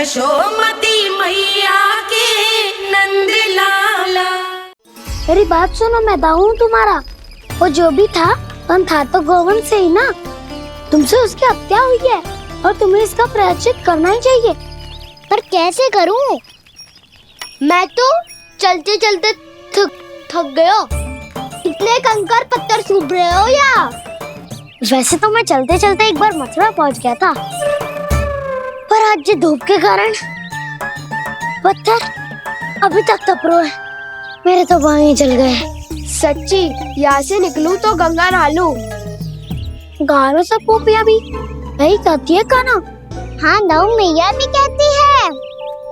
यशोमती मैया के नंद लाला। मेरी बात सुनो, मैं दाऊ हूँ तुम्हारा। वो जो भी था तो गोवंश से ही ना। तुमसे उसकी हत्या हुई है और तुम्हें इसका प्रायश्चित करना ही चाहिए। पर कैसे करूं? मैं तो चलते चलते थक गया। इतने कंकर पत्थर सूख रहे हो या? वैसे तो मैं चलते चलते एक बार मथुरा पहुंच गया था, पर आज ये धूप के कारण पत्थर अभी तक तप रहे हैं। मेरे तो बाएं जल गए। सच्ची, यहाँ से निकलूं तो गंगा नहा लूं। गारो सब पोपिया भी यही कहती है काना। हाँ, दाऊ मैया भी कहती है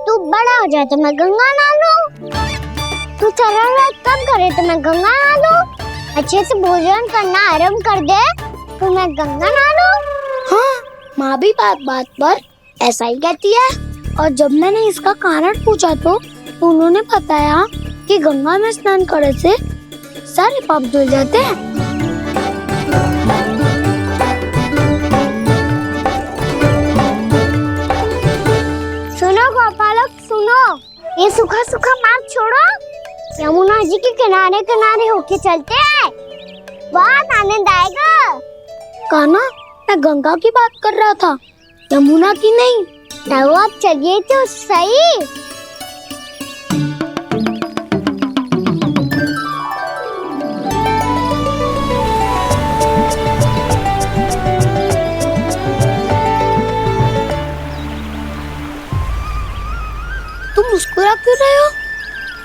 तू बड़ा हो जाए तो मैं गंगा नहा लूं, तू शरारत कम करे तो मैं गंगा नहा लूं, अच्छे से भोजन करना आरंभ कर दे तो मैं गंगा नहा लूं। हाँ, माँ भी बात बात पर ऐसा ही कहती है। और जब मैंने इसका कारण पूछा तो उन्होंने बताया कि गंगा में स्नान करने से सारे पाप धुल जाते हैं। सुनो गोपालक, सुनो, ये सूखा सूखा मार्ग छोड़ो, यमुना जी के किनारे किनारे होके चलते हैं, बहुत आनंद आएगा। कान्हा, मैं गंगा की बात कर रहा था, यमुना की नहीं। तो आप चलिए तो सही। तुम मुस्कुरा क्यों रहे हो?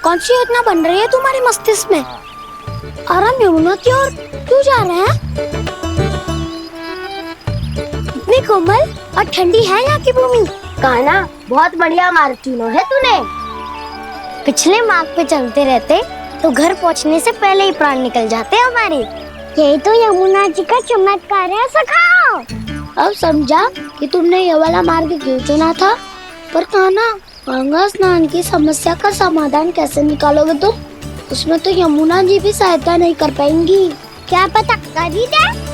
कौन सी योजना बन रही है तुम्हारे मस्तिष्क में? और हम यमुना की ओर क्यों जा रहे हैं? इतनी कोमल और ठंडी है यहाँ की भूमि। कान्हा, बहुत बढ़िया मार्ग चुना है तूने। पिछले मार्ग पे चलते रहते तो घर पहुँचने से पहले ही प्राण निकल जाते हमारे। यही तो यमुना जी का चमत्कार है सखा। अब समझा कि तुमने ये वाला मार्ग क्यों चुना था। पर कान्हा, गंगा स्नान की समस्या का समाधान कैसे निकालोगे तुम? उसमें तो यमुना जी भी सहायता नहीं कर पाएंगी। क्या पता कर ही दे।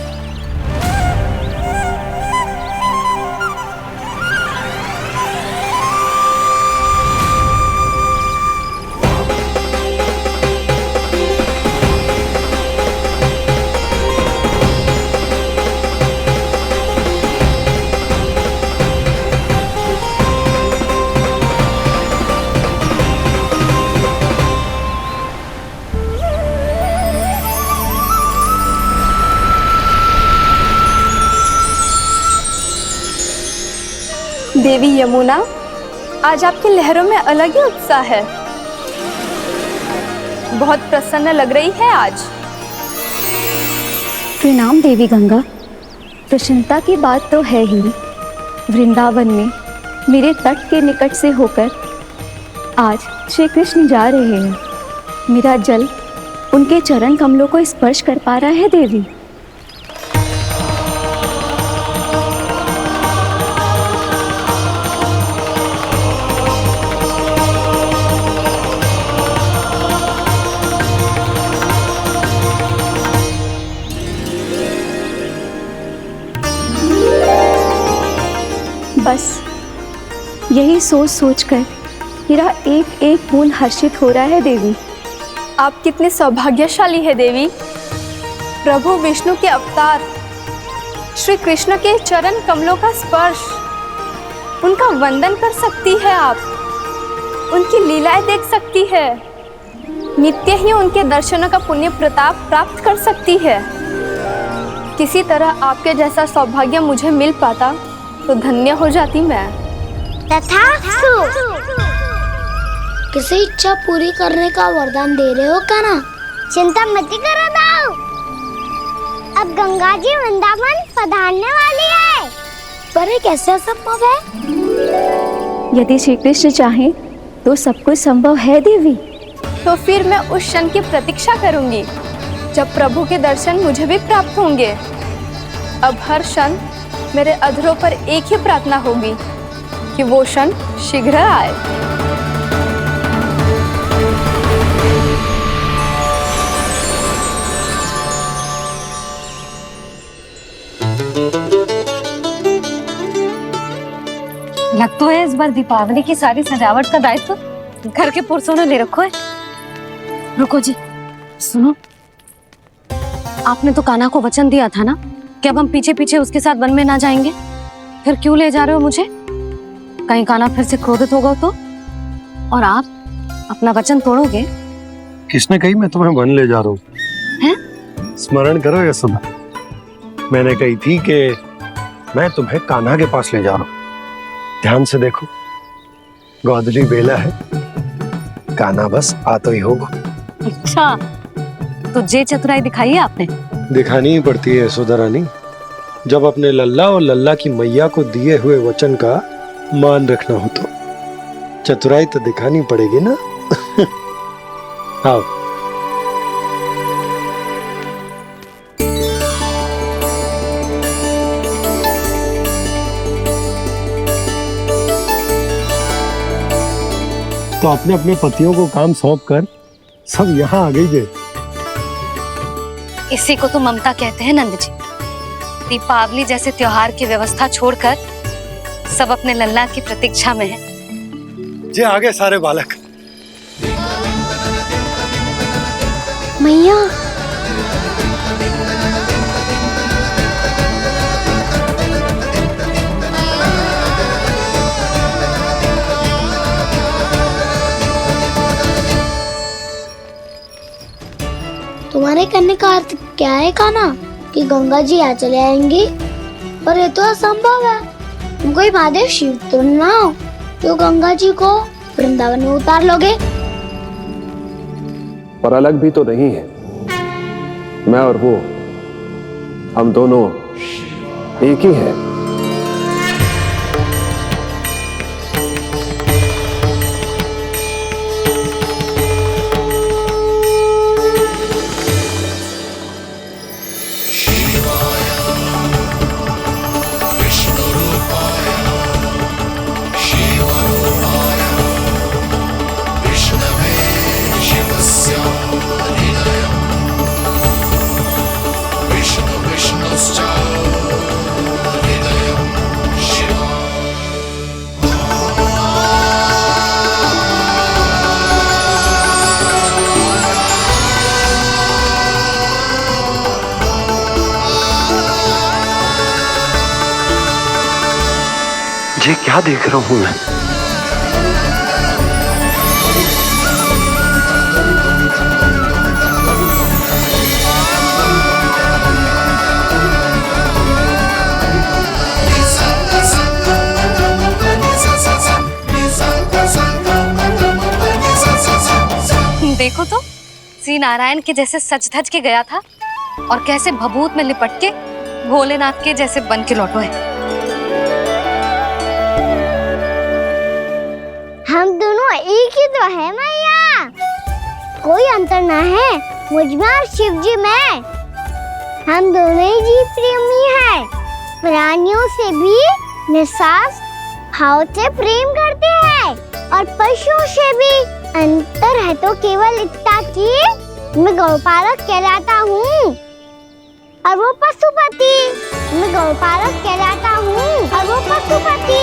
देवी यमुना, आज आपकी लहरों में अलग ही उत्साह है। बहुत प्रसन्न लग रही है आज। प्रणाम देवी गंगा। प्रसन्नता की बात तो है ही। वृंदावन में मेरे तट के निकट से होकर आज श्री कृष्ण जा रहे हैं। मेरा जल उनके चरण कमलों को स्पर्श कर पा रहा है देवी। बस यही सोच सोचकर मेरा एक एक बूंद हर्षित हो रहा है देवी। आप कितने सौभाग्यशाली है देवी। प्रभु विष्णु के अवतार श्री कृष्ण के चरण कमलों का स्पर्श, उनका वंदन कर सकती है आप, उनकी लीलाएं देख सकती है, नित्य ही उनके दर्शनों का पुण्य प्रताप प्राप्त कर सकती है। किसी तरह आपके जैसा सौभाग्य मुझे मिल पाता तो धन्य हो जाती मैं। तथास्तु। किसी इच्छा पूरी करने का वरदान दे रहे हो कान्हा? चिंता मत करो दाऊ, अब गंगा जी वृंदावन पधारने वाली है। पर ये कैसे संभव है? यदि श्री कृष्ण चाहे तो सब कुछ संभव है देवी। तो फिर मैं उस क्षण की प्रतीक्षा करूंगी जब प्रभु के दर्शन मुझे भी प्राप्त होंगे। अब हर क्षण मेरे अधरों पर एक ही प्रार्थना होगी कि वो क्षण शीघ्र आए। लग तो है इस बार दीपावली की सारी सजावट का दायित्व घर के पुरुषों ने ले रखो है। रुको जी, सुनो, आपने तो कान्हा को वचन दिया था ना कि अब हम पीछे पीछे उसके साथ वन में ना जाएंगे, फिर क्यों ले जा रहे हो मुझे? कहीं कान्हा फिर से क्रोधित होगा तो? और आप अपना वचन तोड़ोगे? किसने कही मैं तुम्हें वन ले जा रहा हूँ? स्मरण करो यशोदा, मैंने कही थी कि मैं तुम्हें कान्हा के पास ले जा रहा हूँ। ध्यान से देखो, गोदली बेला है, कान्हा बस आ तो ही होगा। अच्छा, तो जे चतुराई दिखाई है आपने? दिखानी ही पड़ती है यशोदा रानी, जब अपने लल्ला और लल्ला की मैया को दिए हुए वचन का मान रखना हो तो चतुराई तो दिखानी पड़ेगी ना। आओ। तो अपने अपने पतियों को काम सौंप कर सब यहाँ आ गई जे। इसी को तो ममता कहते हैं नंद जी। दीपावली जैसे त्योहार की व्यवस्था छोड़कर सब अपने लल्ला की प्रतीक्षा में हैं। जे आ गए सारे बालक। मैया, तुम्हारे कहने का अर्थ क्या है कान्हा? कि गंगा जी यहाँ चले आएंगी? पर ये तो असंभव है। तुम कोई महादेव शिव तो ना हो तो गंगा जी को वृंदावन में उतार लोगे? पर अलग भी तो नहीं है। मैं और वो, हम दोनों एक ही हैं। ये क्या देख रहा हूं मैं? देखो तो, श्री नारायण के जैसे सज धज के गया था और कैसे भभूत में लिपट के भोलेनाथ के जैसे बन के लौटो है। हम दोनों एक ही तो है मैया, कोई अंतर ना है मुझ में और शिव जी में। हम दोनों ही जीव प्रेमी हैं, प्राणियों से भी निस्वार्थ भाव से प्रेम करते हैं और पशुओं से भी। अंतर है तो केवल इतना कि मैं गौपालक कहलाता हूँ और वो पशुपति। मैं गौपालक कहलाता हूँ और वो पशुपति।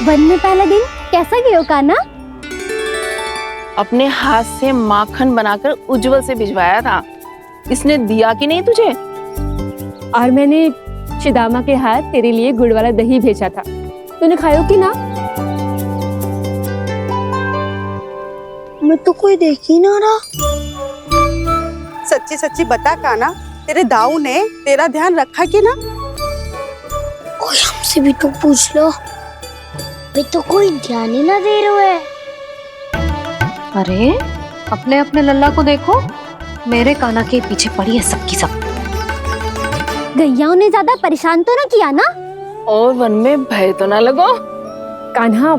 वन में पहला दिन कैसा गया कान्हा? अपने हाथ से माखन बनाकर उज्जवल से भिजवाया था। इसने दिया कि नहीं तुझे? और मैंने शिदामा के हाथ तेरे लिए गुड़ वाला दही भेजा था, तूने खायो कि ना? मैं तो कोई देख ही ना रहा। सच्ची सच्ची बता कान्हा, तेरे दाऊ ने तेरा ध्यान रखा कि ना? कोई हमसे भी तो पूछ लो, वे तो कोई ध्यान ही ना दे रहे हैं। अरे अपने अपने लल्ला को देखो, मेरे कान्हा के पीछे पड़ी है सबकी सब। गैयाओं ने ज्यादा परेशान तो ना किया ना? और वन में भय तो ना लगो? कान्हा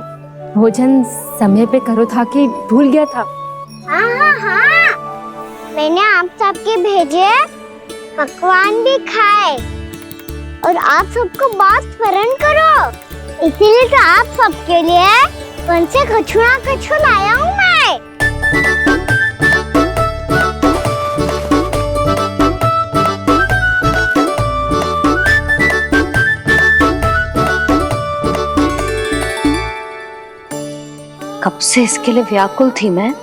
भोजन समय पे करो था कि भूल गया था? हाँ, मैंने आप सबके भेजे पकवान भी खाए और आप सबको बात स्मरण करो, इसीलिए तो आप सबके लिए वन से कछु ना कछु लाया हूँ मैं। कब से इसके लिए व्याकुल थी मैं,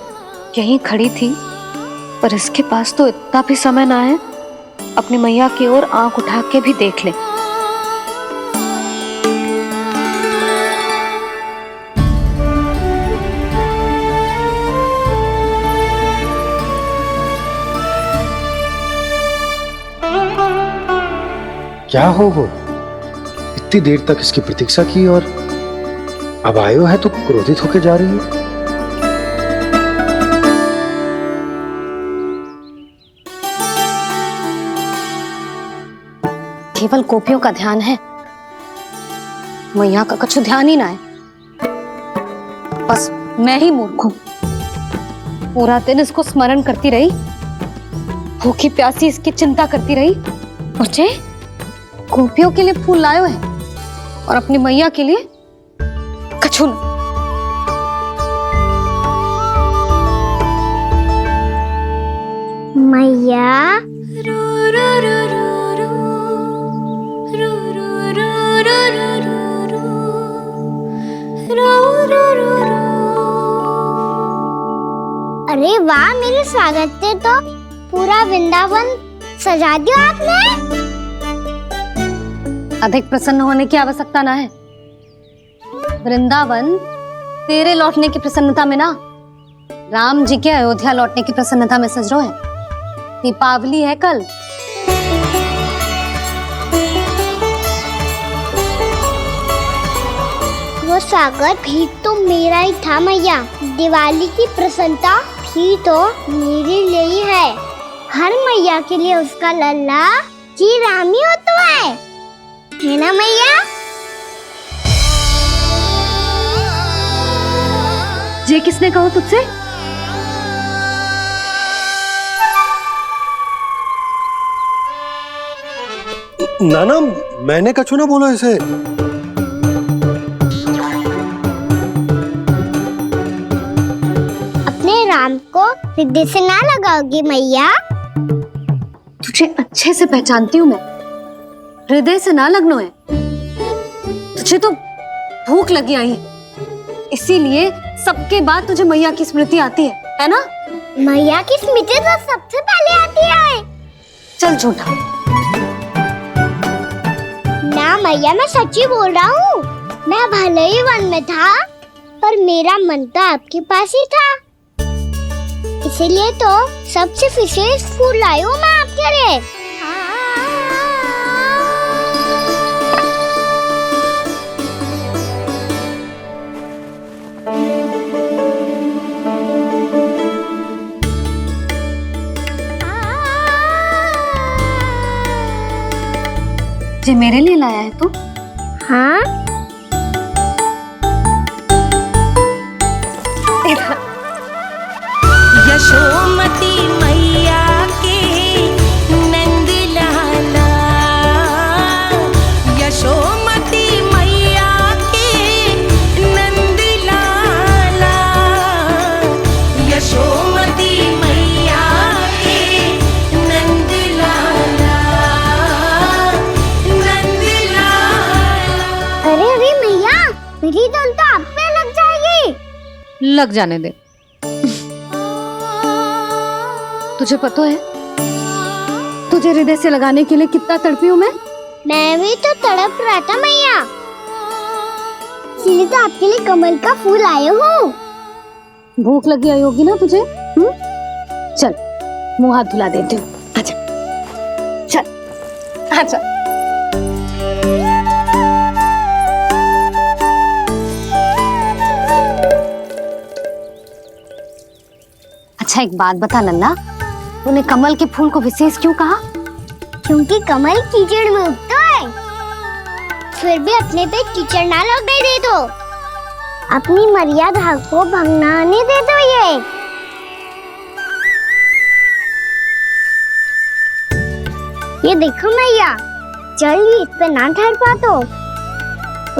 यहीं खड़ी थी, पर इसके पास तो इतना भी समय ना है अपनी मैया की ओर आंख उठा के भी देख ले। क्या हो वो? इतनी देर तक इसकी प्रतीक्षा की और अब आयो है तो क्रोधित होकर जा रही है। केवल गोपियों का ध्यान है, मैया का कुछ ध्यान ही ना है। बस मैं ही मूर्ख हूं, पूरा दिन इसको स्मरण करती रही, भूखी प्यासी इसकी चिंता करती रही, और जे गोपियों के लिए फूल लायो है और अपनी मैया के लिए कछु न। मैया अरे वाह, मेरे स्वागत से तो पूरा वृंदावन सजा दिया आपने। अधिक प्रसन्न होने की आवश्यकता ना है। वृंदावन तेरे लौटने की प्रसन्नता में ना, राम जी के अयोध्या लौटने की प्रसन्नता में सज रहा है। दीपावली है कल। वो स्वागत भी तो मेरा ही था मैया। दिवाली की प्रसन्नता भी तो मेरे लिए ही है। हर मैया के लिए उसका लल्ला जी राम ही होता है ना मैया? ये किसने कहा तुझसे? नाना, मैंने कछु ना बोला इसे। अपने राम को हृदय से ना लगाओगी मैया? तुझे अच्छे से पहचानती हूँ मैं, हृदय से ना लगनो है। तुझे तो भूख लगी आई है, इसीलिए सबके बाद तुझे मैया की स्मृति आती है ना? मैया की स्मृति तो सबसे पहले आती है। चल झूठा। ना मैया, मैं सच्ची बोल रहा हूँ। मैं भले ही वन में था, पर मेरा मन तो आपके पास ही था। इसीलिए तो सबसे विशेष फूल लाई हूँ मैं आपके लिए। ये मेरे लिए लाया है तू? हाँ, यशोमती मैया के नंद लाला, यशोमती मैया के नंद लाला, यशोमती मैया के नंद लाला, नंद लाला। अरे अरे मैया, मेरी धुन तो आप पे लग जाएगी। लग जाने दे। तुझे पता है तुझे हृदय से लगाने के लिए कितना तड़पी हूँ मैं भी तो तड़प रहा था मैया, इसलिए तो आपके लिए कमल का फूल आया हूँ। भूख लगी आई होगी ना तुझे? चल मुंह हाथ धुला देती हूँ। आजा, चल आजा। अच्छा एक बात बता नन्ना, तूने कमल के फूल को विशेष क्यों कहा? क्योंकि कमल कीचड़ में उगता है, फिर भी अपने पे कीचड़ ना लगने दे दो। अपनी मर्यादा को भंग ना आने दे दो। ये देखो मैया, जल भी इस पे ना ठहर पा तो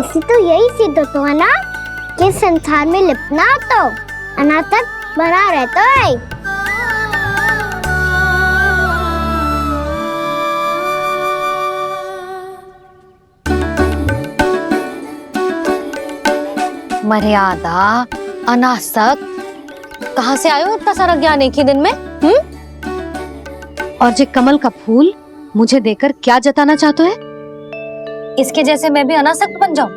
उससे तो यही सिद्ध होता है ना कि संसार में लिपना तो अनाथ तक बना रहता है। मर्यादा अनासक, कहाँ से आयो इतना सारा ज्ञान एक ही दिन में? और जे कमल का फूल मुझे देकर क्या जताना चाहते है? इसके जैसे मैं भी अनासक्त बन जाऊं?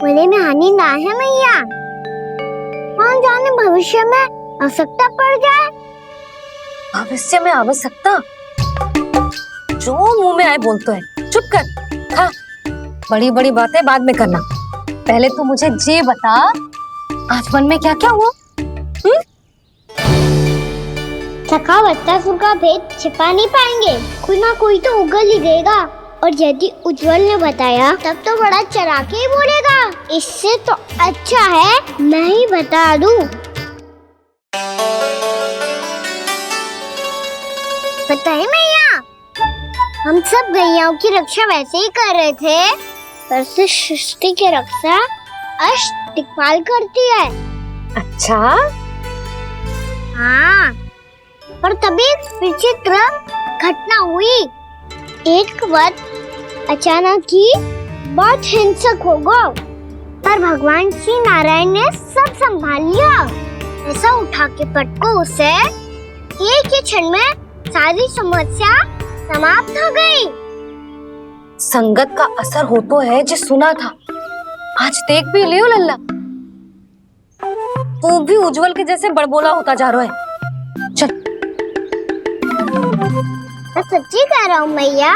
बोले में हानि ना है मैया, कौन जाने भविष्य में आवश्यकता पड़ जाए। भविष्य में आवश्यकता? जो मुंह में आए बोलते है, चुप कर। हाँ, बड़ी बड़ी बातें बाद में करना, पहले तू मुझे ये बता आज मन में क्या क्या हुआ? सखा बच्चासुर का भेद छिपा नहीं पाएंगे, कोई ना कोई तो उगल ही गएगा। और यदि उज्जवल ने बताया तब तो बड़ा चढ़ा के ही बोलेगा, इससे तो अच्छा है मैं ही बता दूं। पता है मैया, हम सब गैयाओं की रक्षा वैसे ही कर रहे थे, पर से सृष्टि की रक्षा अष्ट दिक्पाल करती है। अच्छा? हाँ, पर तभी विचित्र घटना हुई। एक वक्त अचानक ही बहुत हिंसक हो गया, पर भगवान श्री नारायण ने सब संभाल लिया। ऐसा उठा के पटको उसे, एक ही क्षण में सारी समस्या समाप्त हो गई। संगत का असर हो तो है, जो सुना था आज देख भी लियो लल्ला। तू भी उज्जवल के जैसे बड़बोला होता जा रहा है। चल। मैं सच्ची कह रहा हूँ मैया।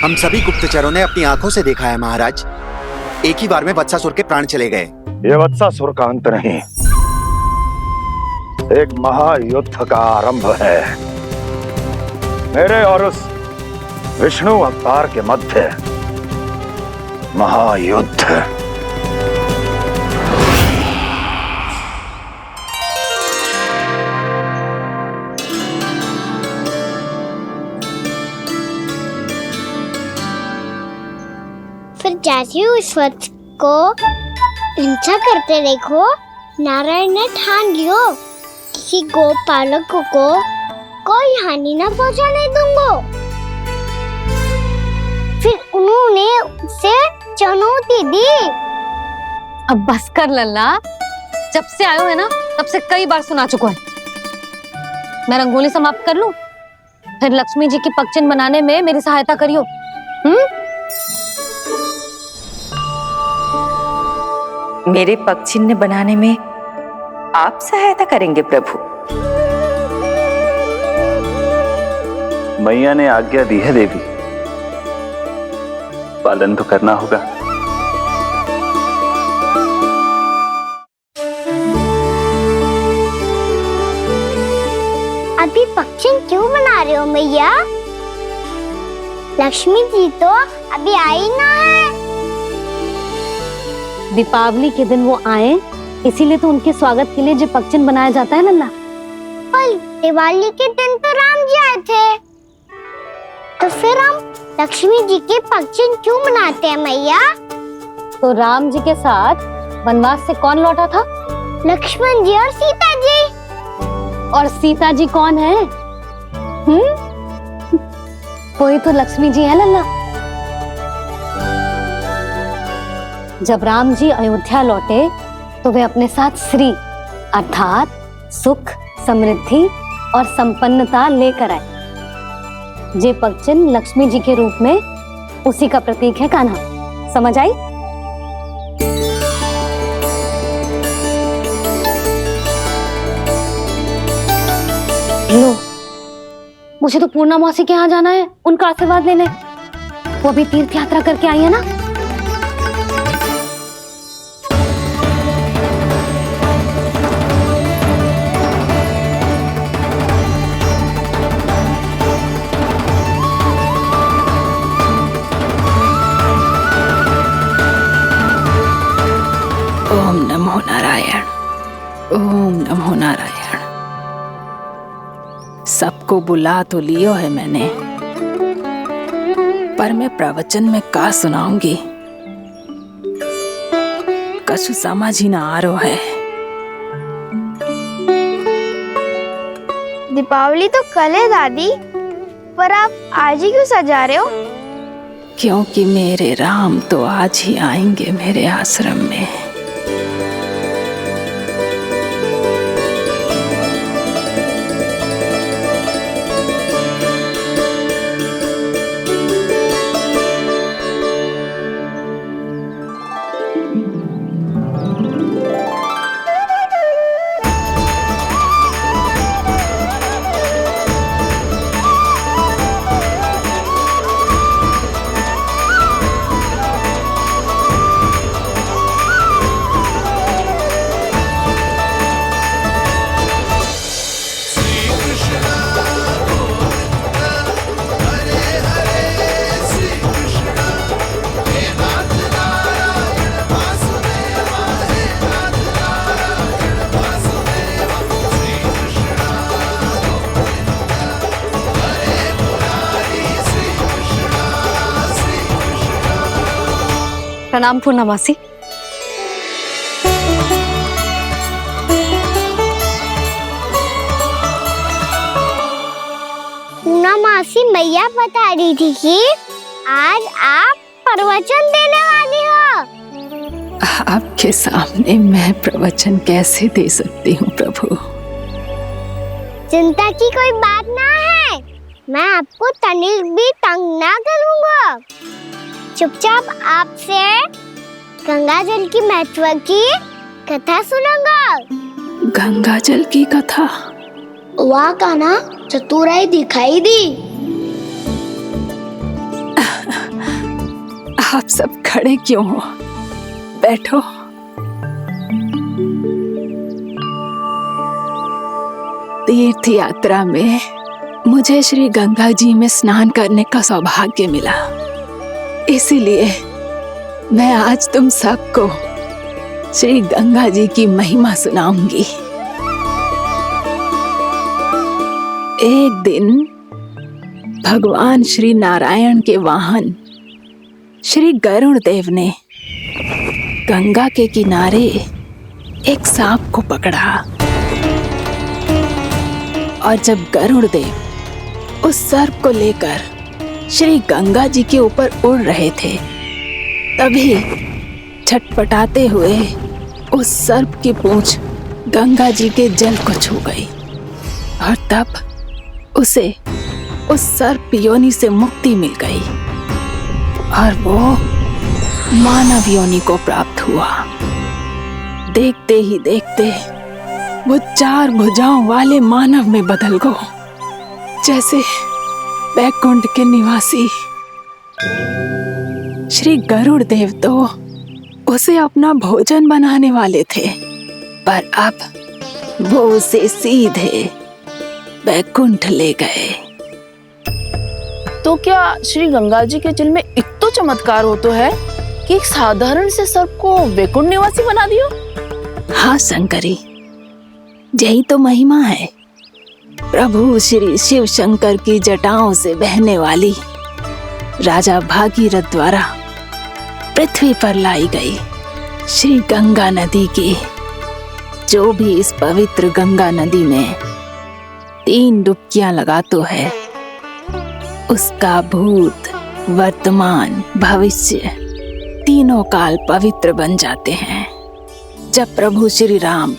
हम सभी गुप्तचरों ने अपनी आंखों से देखा है महाराज, एक ही बार में वत्सासुर के प्राण चले गए। ये वत्सासुर का अंत नहीं, एक महायुद्ध का आरंभ है। मेरे और उस विष्णु अवतार के मध्य महायुद्ध। फिर जैसे ही उस वक्त को हिंसा करते देखो, नारायण ने ठान लियो किसी गोपालक को कोई हानि न पहुंचाने दूंगा। फिर उन्होंने उसे चुनौती दी। अब बस कर लल्ला, जब से आयो है ना तब से कई बार सुना चुका है। मैं रंगोली समाप्त कर लूं, फिर लक्ष्मी जी की पगचिन बनाने में मेरी सहायता करियो। मेरे पगचिन्ह बनाने में आप सहायता करेंगे प्रभु? मैया ने आज्ञा दी है देवी, पालन तो करना होगा। अभी पगचिन क्यों बना रहे हो मैया? लक्ष्मी जी तो अभी आई ना है। दीपावली के दिन वो आए, इसीलिए तो उनके स्वागत के लिए जो पगचिन बनाया जाता है लल्ला। पर दिवाली के दिन तो राम जी आए थे, तो फिर हम लक्ष्मी जी के पगचिन क्यों मनाते हैं मैया? तो राम जी के साथ वनवास से कौन लौटा था? लक्ष्मण जी और सीता जी। और सीता जी कौन है? कोई तो लक्ष्मी जी है लल्ला। जब राम जी अयोध्या लौटे तो वे अपने साथ श्री अर्थात सुख, समृद्धि और संपन्नता लेकर आए। जे पगचिन लक्ष्मी जी के रूप में उसी का प्रतीक है कान्हा। समझ आई? लो, मुझे तो पूर्णा मौसी के यहाँ जाना है, उनका आशीर्वाद लेने। वो अभी तीर्थ यात्रा करके आई है ना। ओम नमो नारायण, ओम नमो नारायण। सबको बुला तो लियो है मैंने, पर मैं प्रवचन में का सुनाऊंगी, कछु समझ ही ना आ रहा है। दीपावली तो कल है दादी, पर आप आज ही क्यों सजा रहे हो? क्योंकि मेरे राम तो आज ही आएंगे मेरे आश्रम में। प्रणाम पूर्णमासी। पूर्णमासी मैया बता रही थी कि आज आप प्रवचन देने वाली हो। आपके सामने मैं प्रवचन कैसे दे सकती हूँ प्रभु? चिंता की कोई बात ना है, मैं आपको तनिक भी तंग ना करूँगा। चुपचाप आपसे गंगा जल की महत्व की कथा सुनूंगा। गंगा जल की कथा? वाह कान्हा, चतुराई दिखाई दी। आप सब खड़े क्यों हो? बैठो। तीर्थ यात्रा में मुझे श्री गंगा जी में स्नान करने का सौभाग्य मिला, इसीलिए मैं आज तुम सबको श्री गंगा जी की महिमा सुनाऊंगी। एक दिन भगवान श्री नारायण के वाहन श्री गरुड़ देव ने गंगा के किनारे एक सांप को पकड़ा, और जब गरुड़ देव उस सर्प को लेकर श्री गंगा जी के ऊपर उड़ रहे थे, तभी छटपटाते हुए उस सर्प की पूंछ गंगा जी के जल को छू गई, और तब उसे उस सर्प योनि से मुक्ति मिल गई और वो मानव योनि को प्राप्त हुआ। देखते ही देखते वो 4 भुजाओं वाले मानव में बदल गया, जैसे बैकुंठ के निवासी। श्री गरुड़ देव तो उसे अपना भोजन बनाने वाले थे, पर अब वो उसे सीधे बैकुंठ ले गए। तो क्या श्री गंगा जी के जल में इतना चमत्कार हो तो है कि एक साधारण से सर्प को वैकुंठ निवासी बना दियो? हाँ शंकरी, यही तो महिमा है। प्रभु श्री शिव शंकर की जटाओं से बहने वाली राजा भागीरथ द्वारा पृथ्वी पर लाई गई श्री गंगा नदी की, जो भी इस पवित्र गंगा नदी में 3 डुबकियां लगातो है, उसका भूत, वर्तमान, भविष्य तीनों काल पवित्र बन जाते हैं। जब प्रभु श्री राम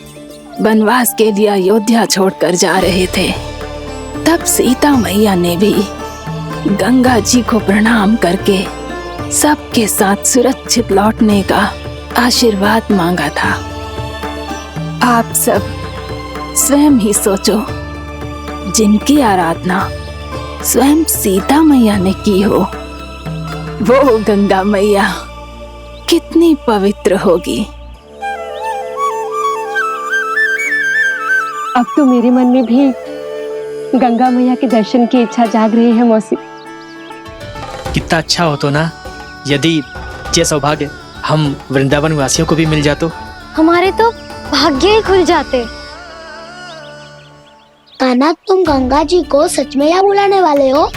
वनवास के लिए अयोध्या छोड़कर जा रहे थे, तब सीता मैया ने भी गंगा जी को प्रणाम करके सबके साथ सुरक्षित लौटने का आशीर्वाद मांगा था। आप सब स्वयं ही सोचो, जिनकी आराधना स्वयं सीता मैया ने की हो, वो गंगा मैया कितनी पवित्र होगी। अब तो मेरे मन में भी गंगा मैया के दर्शन की इच्छा जाग रही है मौसी। कितना अच्छा हो तो ना यदि ये सौभाग्य हम वृंदावन वासियों को भी मिल जातो। हमारे तो भाग्य ही खुल जाते। कान्हा, तुम गंगा जी को सच में यहाँ बुलाने वाले हो?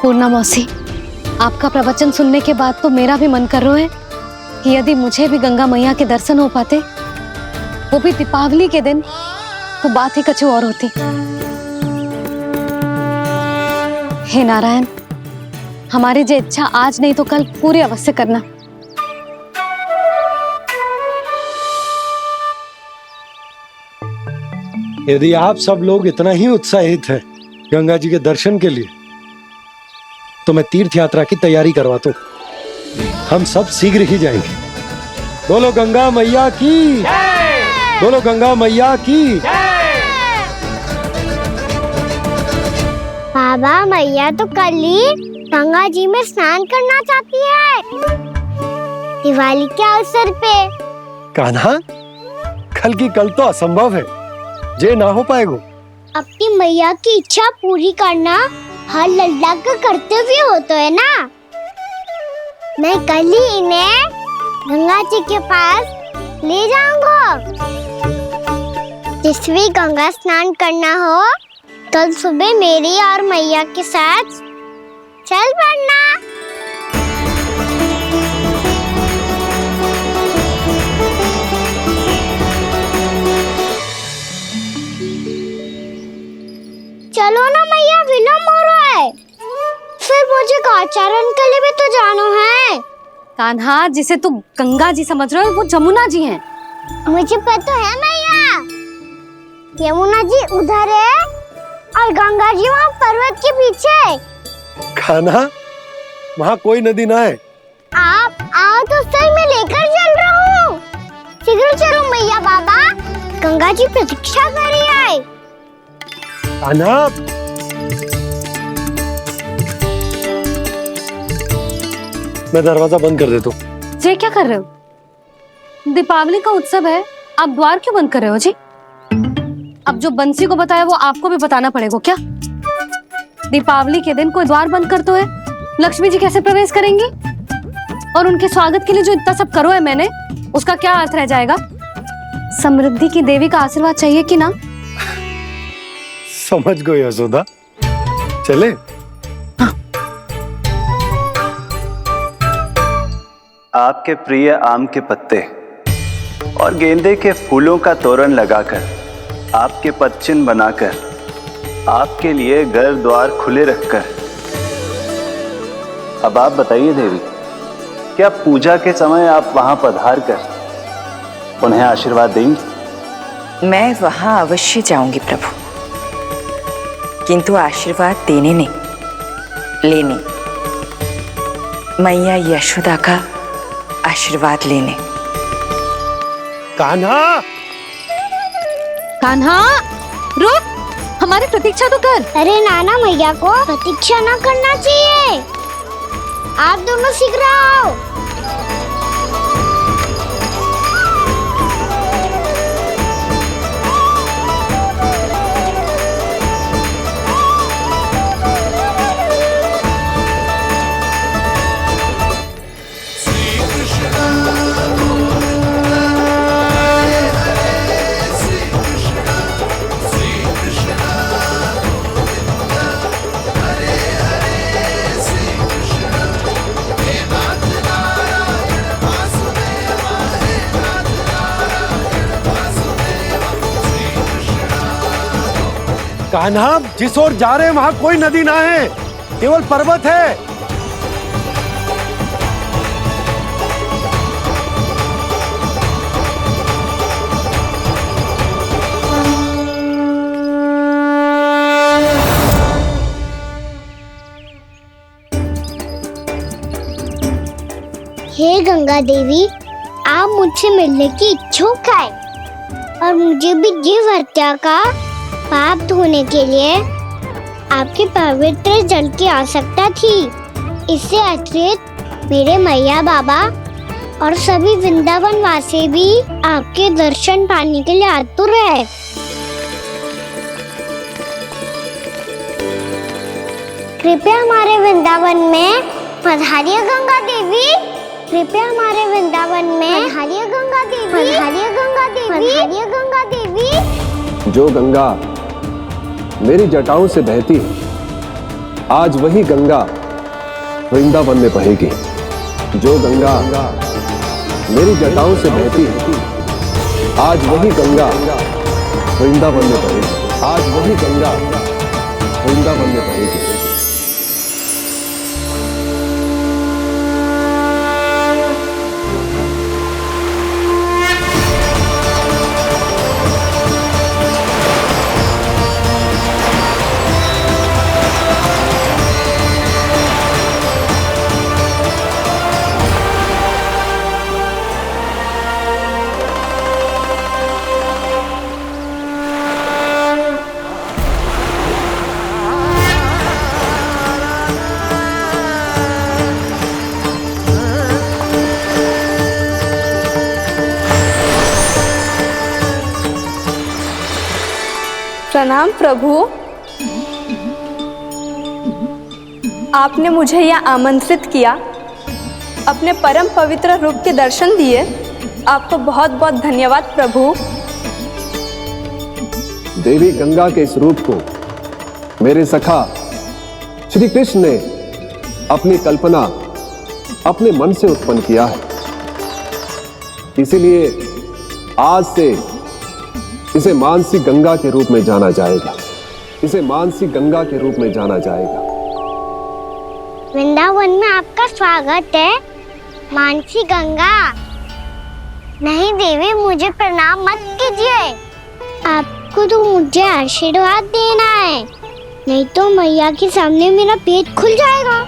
पूर्णा मौसी, आपका प्रवचन सुनने के बाद तो मेरा भी मन कर रहा है कि यदि मुझे भी गंगा मैया के दर्शन हो पाते, वो भी दीपावली के दिन, तो बात ही कुछ और होती। हे नारायण, हमारी जो इच्छा आज नहीं तो कल पूरी अवश्य करना। यदि आप सब लोग इतना ही उत्साहित हैं गंगा जी के दर्शन के लिए, तो मैं तीर्थ यात्रा की तैयारी करवाता हूँ। हम सब शीघ्र ही जाएंगे। बोलो गंगा मैया की, बोलो गंगा मैया की। बाबा, मैया तो कल ही गंगा जी में स्नान करना चाहती है, दिवाली के अवसर पे। कान्हा, कल की कल तो असंभव है, जे ना हो पाएगा। अपनी मैया की इच्छा पूरी करना हर लल्ला का कर्तव्य होता है ना। मैं कल ही इन्हें गंगा जी के पास ले जाऊंगा। जिस भी गंगा स्नान करना हो, कल सुबह मेरी और मैया के साथ चल पड़ना। चलो ना मैया, विलम्ब हो रहा है। फिर मुझे आचरण के लिए भी तो जाना है। कान्हा, जिसे तू गंगा जी समझ रहे हो वो जमुना जी हैं। मुझे पता है मैया, यमुना जी उधर है और गंगा जी वहाँ पर्वत के पीछे। कान्हा, वहाँ कोई नदी ना है। आप आओ तो सही, मैं लेकर चल रहा हूँ। शीघ्र चलो मैया बाबा, गंगा जी प्रतीक्षा कर रही है। कान्हा, मैं दरवाजा बंद कर देता हूँ। जी क्या कर रहे हो? दीपावली का उत्सव है, आप द्वार क्यों बंद कर रहे हो जी? अब जो बंसी को बताया वो आपको भी बताना पड़ेगा क्या? दीपावली के दिन कोई द्वार बंद करते हुए लक्ष्मी जी कैसे प्रवेश करेंगी? और उनके स्वागत के लिए जो इतना सब करो है मैंने, उसका क्या अर्थ रह जाएगा? समृद्धि की देवी का आशीर्वाद चाहिए कि ना? समझ गई यशोदा, चले। हाँ। आपके प्रिय आम के पत्ते और गेंदे के फूलों का तोरण लगाकर, आपके पदचिन्ह बनाकर, आपके लिए घर द्वार खुले रखकर, अब आप बताइए देवी, क्या पूजा के समय आप वहां पधार कर उन्हें आशीर्वाद देंगी? मैं वहां अवश्य जाऊंगी प्रभु, किंतु आशीर्वाद देने नहीं, लेने, मैया यशोदा का आशीर्वाद लेने। कान्हा, कान्हा, रुक, हमारी प्रतीक्षा तो कर। अरे नाना, मैया को प्रतीक्षा ना करना चाहिए। आप दोनों शीघ्र आओ। कान्हा, जिस ओर जा रहे हैं वहां कोई नदी ना है, केवल पर्वत है। हे गंगा देवी, आप मुझसे मिलने की इच्छुक है और मुझे भी जीव हत्या का पाप धोने के लिए आपके पवित्र जल की आवश्यकता थी। इससे अतिरिक्त मेरे मैया बाबा और सभी वृंदावन वासी भी आपके दर्शन पाने के लिए आतुर है। कृपया हमारे वृंदावन में पधारिए गंगा देवी, कृपया हमारे वृंदावन में पधारिए गंगा देवी, पधारिए गंगा देवी, पधारिए गंगा देवी। जो गंगा मेरी जटाओं से बहती है, आज वही गंगा वृंदावन में बहेगी। जो गंगा मेरी जटाओं से बहती है, आज वही गंगा वृंदावन में बहेगी। आज वही गंगा वृंदावन में बहेगी। प्रणाम प्रभु। आपने मुझे यह आमंत्रित किया, अपने परम पवित्र रूप के दर्शन दिए। आपको बहुत बहुत धन्यवाद प्रभु। देवी गंगा के इस रूप को मेरे सखा श्री कृष्ण ने अपनी कल्पना अपने मन से उत्पन्न किया है, इसीलिए आज से इसे मानसी गंगा के रूप में जाना जाएगा। इसे मानसी गंगा के रूप में जाना जाएगा। वृंदावन में आपका स्वागत है मानसी गंगा। नहीं देवी, मुझे प्रणाम मत कीजिए। आपको तो मुझे आशीर्वाद देना है, नहीं तो मैया के सामने मेरा पेट खुल जाएगा।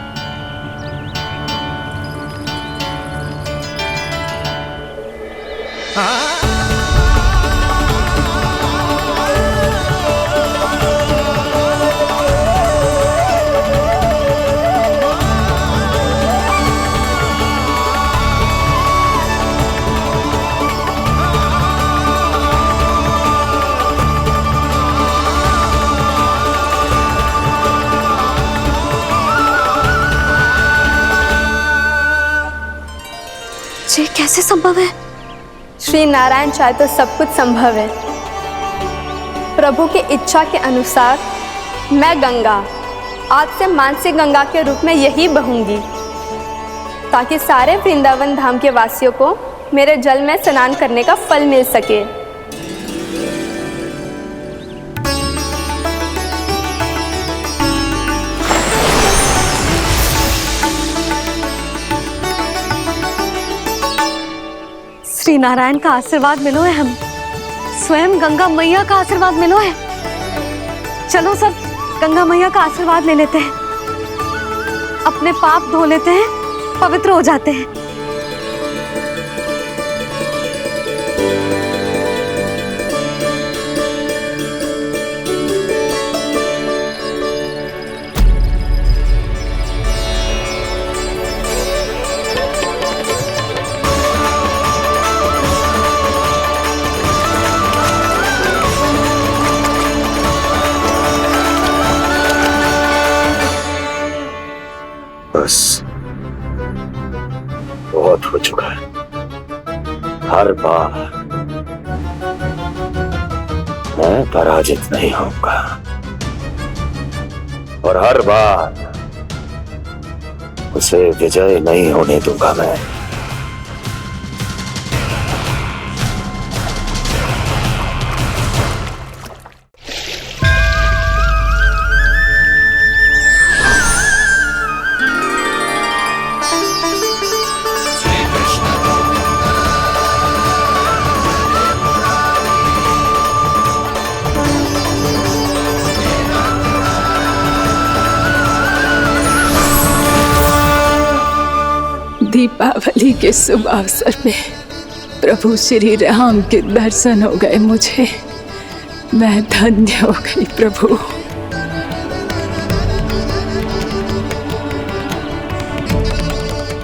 ये कैसे संभव है? श्री नारायण चाहे तो सब कुछ संभव है। प्रभु की इच्छा के अनुसार मैं गंगा आज से मानसी गंगा के रूप में यही बहूंगी, ताकि सारे वृंदावन धाम के वासियों को मेरे जल में स्नान करने का फल मिल सके। श्री नारायण का आशीर्वाद मिलो है, हम स्वयं गंगा मैया का आशीर्वाद मिलो है। चलो सब गंगा मैया का आशीर्वाद ले लेते हैं, अपने पाप धो लेते हैं, पवित्र हो जाते हैं। बस बहुत हो चुका है। हर बार मैं पराजित नहीं होऊंगा और हर बार उसे विजय नहीं होने दूंगा मैं। दीपावली के शुभ अवसर में प्रभु श्री राम के दर्शन हो गए मुझे। मैं धन्य हो गई प्रभु।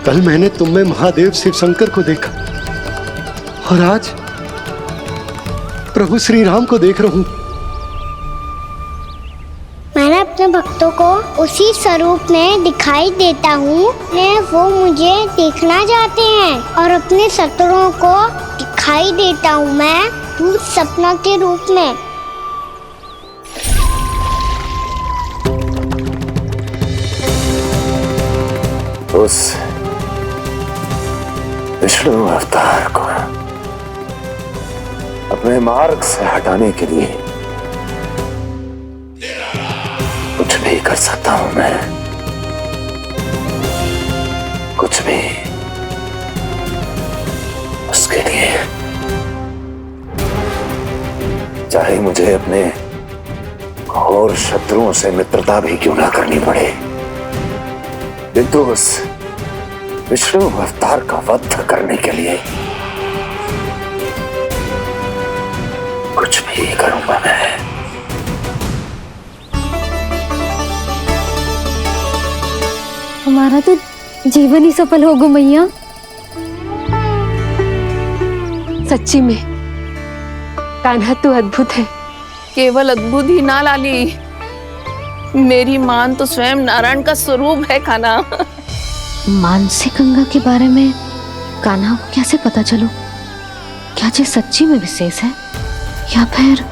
कल मैंने तुम में महादेव शिव शंकर को देखा और आज प्रभु श्री राम को देख रहा हूं। मैंने अपने भक्तों को उसी स्वरूप में दिखाई देता हूँ, वो मुझे देखना चाहते हैं और अपने शत्रुओं को दिखाई देता हूँ मैं भूत सपना के रूप में। उस विष्णु अवतार को अपने मार्ग से हटाने के लिए कुछ भी कर सकता हूं मैं, कुछ भी। उसके लिए चाहे मुझे अपने और शत्रुओं से मित्रता भी क्यों ना करनी पड़े, किंतु उस विष्णु अवतार का वध करने के लिए कुछ भी करूंगा मैं। हमारा तो जीवन ही सफल होगा मैया। सच्ची में कान्हा तू अद्भुत है। केवल अद्भुत ही ना लाली, मेरी मान तो स्वयं नारायण का स्वरूप है कान्हा। मानसी गंगा के बारे में कान्हा को कैसे पता चलो? क्या ये सच्ची में विशेष है, या फिर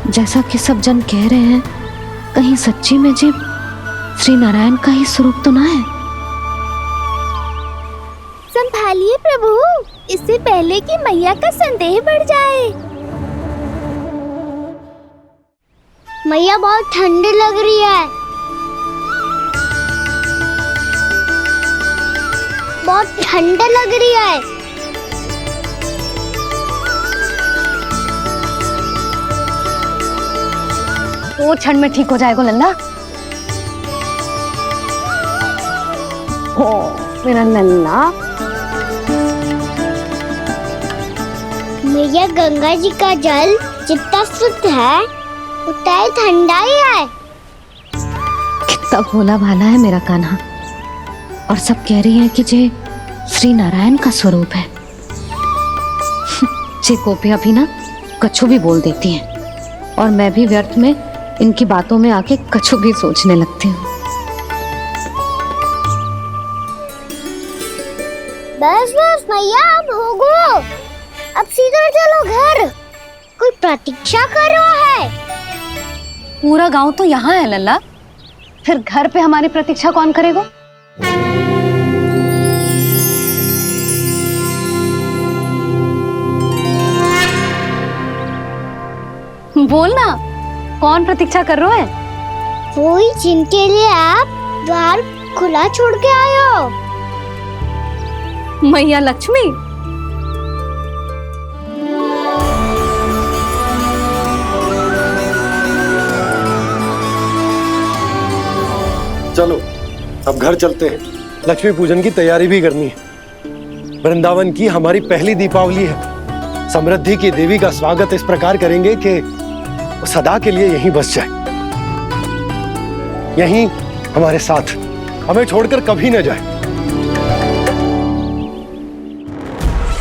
जैसा कि सब जन कह रहे हैं, कहीं सच्ची में जी श्री नारायण का ही स्वरूप तो ना है? संभालिए प्रभु, इससे पहले कि मैया का संदेह बढ़ जाए। मैया बहुत ठंडी लग रही है, बहुत ठंडा लग रही है। वो क्षण में ठीक हो जाएगा लल्ला। ओ मेरा लल्ला। मैया गंगा जी का जल जितना शुद्ध है उतना ही ठंडा ही है। कितना भोला भाला है मेरा कान्हा। और सब कह रही हैं कि ये श्री नारायण का स्वरूप है। ये गोपियां भी ना कछु भी बोल देती हैं, और मैं भी व्यर्थ में इनकी बातों में आके कछु भी सोचने लगती हूँ। बस बस मैया, अब हो गो, अब सीधा चलो घर। कोई प्रतीक्षा कर रहा है। पूरा गांव तो यहाँ है लल्ला, फिर घर पे हमारी प्रतीक्षा कौन करेगा? बोल ना, कौन प्रतीक्षा कर रहे हैं? वही जिनके लिए आप द्वार खुला छोड़ के आए हो। मैया लक्ष्मी। चलो अब घर चलते हैं, लक्ष्मी पूजन की तैयारी भी करनी है। वृंदावन की हमारी पहली दीपावली है। समृद्धि की देवी का स्वागत इस प्रकार करेंगे कि वो सदा के लिए यहीं बस जाए, यहीं हमारे साथ, हमें छोड़कर कभी न जाए।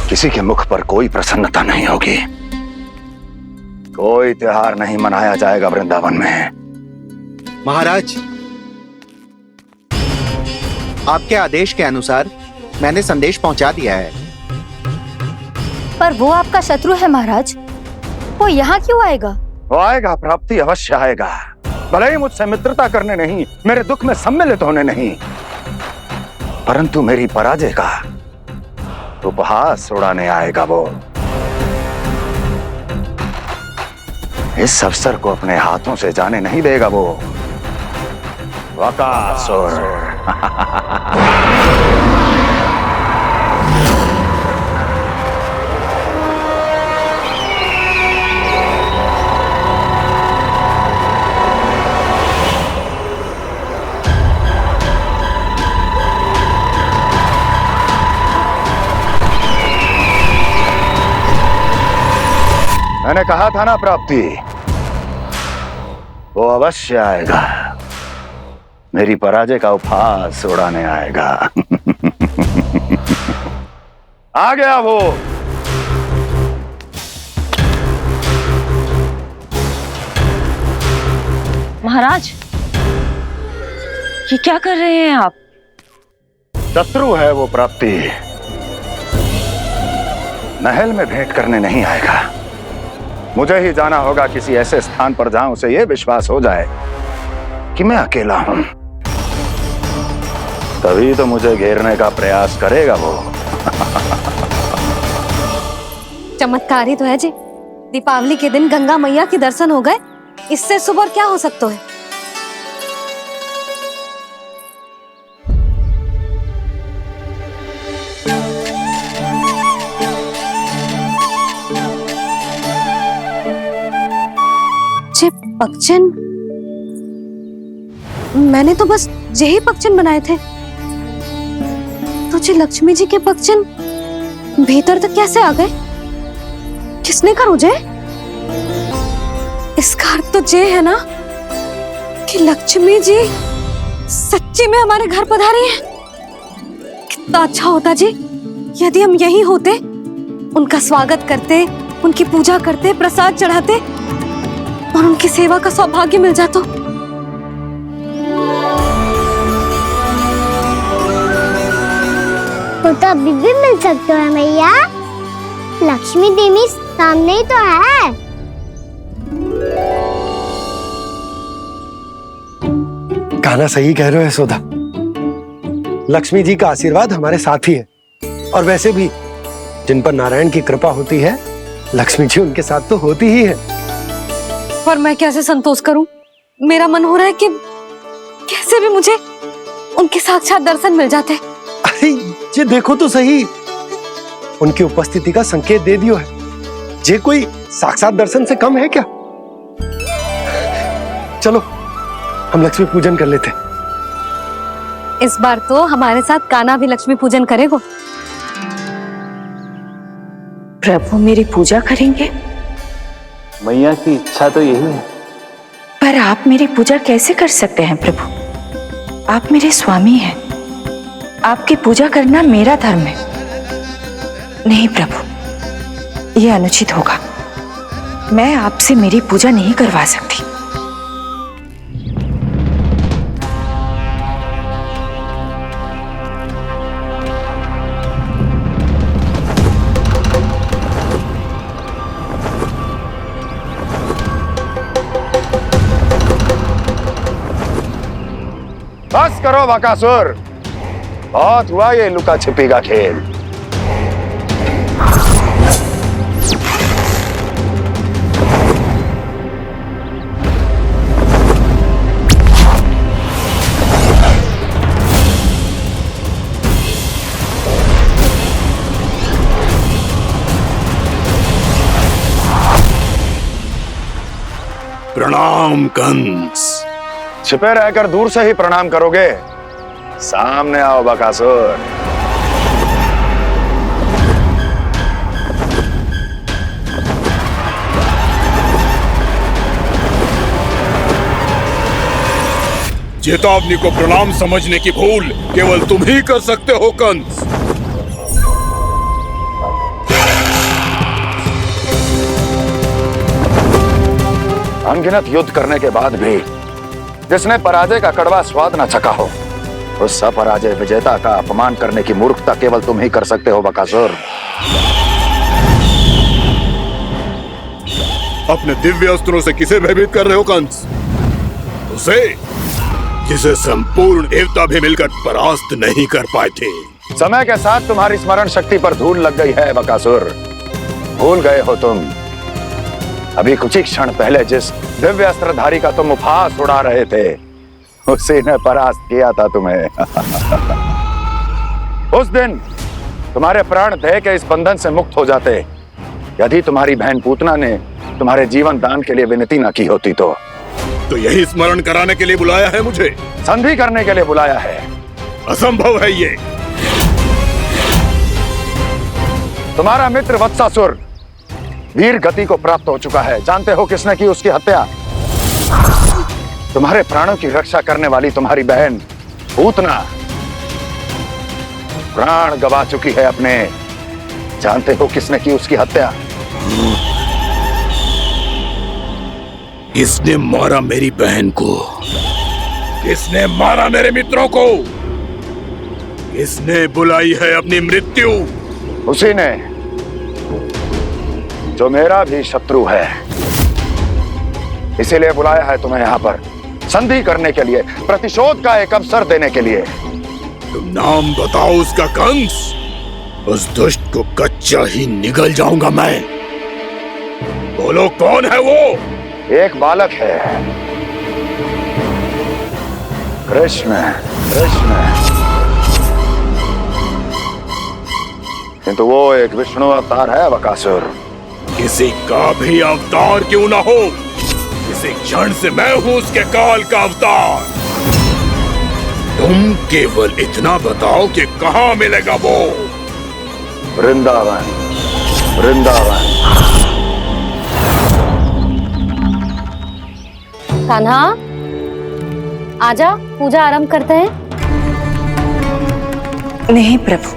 किसी के मुख पर कोई प्रसन्नता नहीं होगी, कोई त्योहार नहीं मनाया जाएगा वृंदावन में। महाराज, आपके आदेश के अनुसार मैंने संदेश पहुंचा दिया है। पर वो आपका शत्रु है महाराज, वो यहाँ क्यों आएगा? वो आएगा, प्राप्ति अवश्य आएगा। भले ही मुझसे मित्रता करने नहीं, मेरे दुख में सम्मिलित होने नहीं, परंतु मेरी पराजय का उपहास उड़ाने आएगा वो। इस अवसर को अपने हाथों से जाने नहीं देगा वो। वकासुर। मैंने कहा था ना प्राप्ति, वो अवश्य आएगा, मेरी पराजय का उपहास उड़ाने आएगा। आ गया वो। महाराज, ये क्या कर रहे हैं आप? शत्रु है वो प्राप्ति, महल में भेंट करने नहीं आएगा। मुझे ही जाना होगा किसी ऐसे स्थान पर जहां उसे यह विश्वास हो जाए कि मैं अकेला हूं, तभी तो मुझे घेरने का प्रयास करेगा वो। चमत्कारी तो है जी, दीपावली के दिन गंगा मैया के दर्शन हो गए, इससे सुपर क्या हो सकता है? पक्षन, मैंने तो बस यही पक्षन बनाए थे, तो जी लक्ष्मी जी के पक्षन भीतर तक कैसे आ गए? किसने कर मुझे? इसका अर्थ तो ये है ना कि लक्ष्मी जी सच्ची में हमारे घर पधारी हैं। कितना अच्छा होता जी यदि हम यहीं होते, उनका स्वागत करते, उनकी पूजा करते, प्रसाद चढ़ाते और उनकी सेवा का सौभाग्य मिल जाता। वो तो अभी भी मिल सकते हैं मैया। लक्ष्मी देवी सामने ही तो है। कान्हा सही कह रहे हो यशोदा। लक्ष्मी जी का आशीर्वाद हमारे साथ ही है, और वैसे भी जिन पर नारायण की कृपा होती है, लक्ष्मी जी उनके साथ तो होती ही है। पर मैं कैसे संतोष करूं? मेरा मन हो रहा है कि कैसे भी मुझे उनके साक्षात दर्शन मिल जाते। अरे ये देखो तो सही, उनकी उपस्थिति का संकेत दे दियो है। ये कोई साक्षात दर्शन से कम है क्या? चलो हम लक्ष्मी पूजन कर लेते। इस बार तो हमारे साथ कान्हा भी लक्ष्मी पूजन करेगा। प्रभु मेरी पूजा करेंगे? मैया की इच्छा तो यही है। पर आप मेरी पूजा कैसे कर सकते हैं प्रभु? आप मेरे स्वामी हैं। आपकी पूजा करना मेरा धर्म है। नहीं प्रभु, यह अनुचित होगा। मैं आपसे मेरी पूजा नहीं करवा सकती। बस करो बकासुर, बहुत हुआ ये लुका छिपी का खेल। प्रणाम कंस। छिपे रहकर दूर से ही प्रणाम करोगे? सामने आओ बकासुर। चेतावनी को प्रणाम समझने की भूल केवल तुम ही कर सकते हो कंस। अनगिनत युद्ध करने के बाद भी जिसने पराजय का कड़वा स्वाद न चखा हो, उस अपराजय विजेता का अपमान करने की मूर्खता केवल तुम ही कर सकते हो बकासुर। अपने दिव्य अस्त्रों से किसे भयभीत कर रहे हो कंस? उसे जिसे संपूर्ण देवता भी मिलकर परास्त नहीं कर पाए थे। समय के साथ तुम्हारी स्मरण शक्ति पर धूल लग गई है बकासुर। भूल गए हो तुम अभी कुछ ही क्षण पहले जिस दिव्य अस्त्रधारी का तुम उपहास उड़ा रहे थे, उसी ने परास्त किया था तुम्हें। उस दिन तुम्हारे प्राण दे के इस बंधन से मुक्त हो जाते, यदि तुम्हारी बहन पूतना ने तुम्हारे जीवन दान के लिए विनती न की होती तो यही स्मरण कराने के लिए बुलाया है मुझे? संधि करने के लिए बुलाया है। असंभव है ये। तुम्हारा मित्र वत्सासुर वीर गति को प्राप्त हो चुका है। जानते हो किसने की उसकी हत्या? तुम्हारे प्राणों की रक्षा करने वाली तुम्हारी बहन पूतना प्राण गवा चुकी है अपने। जानते हो किसने की उसकी हत्या? किसने मारा मेरी बहन को? किसने मारा मेरे मित्रों को? किसने बुलाई है अपनी मृत्यु? उसी ने जो मेरा भी शत्रु है। इसीलिए बुलाया है तुम्हें यहाँ पर संधि करने के लिए, प्रतिशोध का एक अवसर देने के लिए। तुम नाम बताओ उसका कंस। उस दुष्ट को कच्चा ही निगल जाऊंगा मैं। बोलो कौन है वो? एक बालक है, कृष्ण। कृष्ण, किंतु वो एक विष्णु अवतार है बकासुर। किसी का भी अवतार क्यों ना हो, इसी क्षण से मैं हूं उसके काल का अवतार। तुम केवल इतना बताओ कि कहां मिलेगा वो? वृंदावन। वृंदावन। कान्हा, आजा, पूजा आरंभ करते हैं। नहीं प्रभु,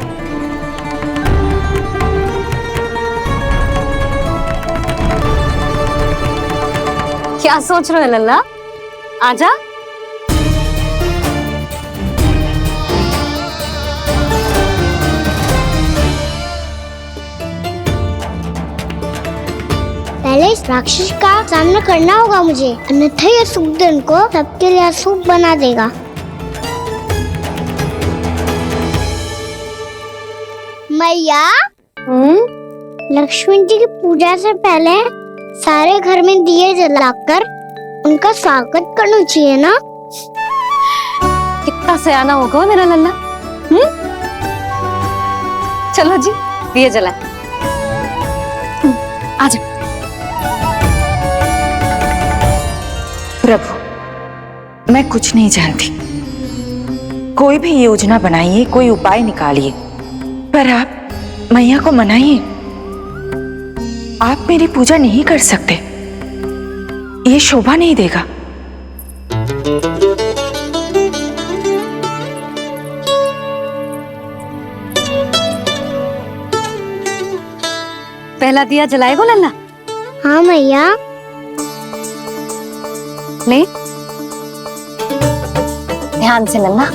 क्या सोच रहे हो लल्ला? आजा। पहले इस राक्षस का सामना करना होगा मुझे, अन्यथा ये सुखदन को सबके लिए अशुभ बना देगा। मैया, लक्ष्मण जी की पूजा से पहले सारे घर में दिए जलाकर उनका स्वागत करना चाहिए ना? कितना सयाना होगा मेरा लल्ला। चलो जी, दिए जलाए। आजा। प्रभु, मैं कुछ नहीं जानती। कोई भी योजना बनाइए, कोई उपाय निकालिए, पर आप मैया को मनाइए। आप मेरी पूजा नहीं कर सकते, ये शोभा नहीं देगा। पहला दिया जलाएगो लल्ला? हाँ मैया। ले, ध्यान से लल्ला।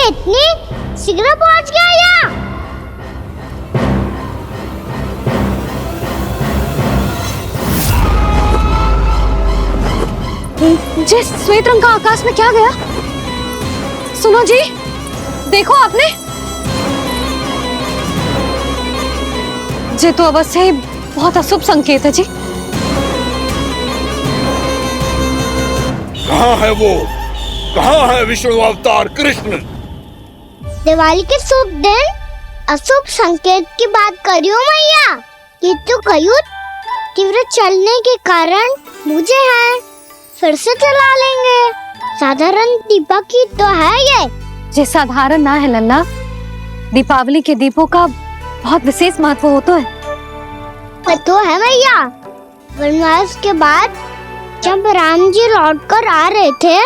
इतनी शीघ्र पहुंच गया यहाँ? जे श्वेत रंग का आकाश में क्या गया? सुनो जी, देखो आपने, जे तो अवश्य ही बहुत अशुभ संकेत है जी। कहाँ है वो? कहाँ है विष्णु अवतार कृष्ण? दिवाली के शुभ दिन अशुभ संकेत की बात करियो मैया। ये तो कयूत तीव्र चलने के कारण मुझे है, फिर से चला लेंगे। साधारण दीपक ही तो है ये साधारण ना है लल्ला, दीपावली के दीपों का बहुत विशेष महत्व होता है। तो है मैया, वनवास के बाद जब राम जी लौट कर आ रहे थे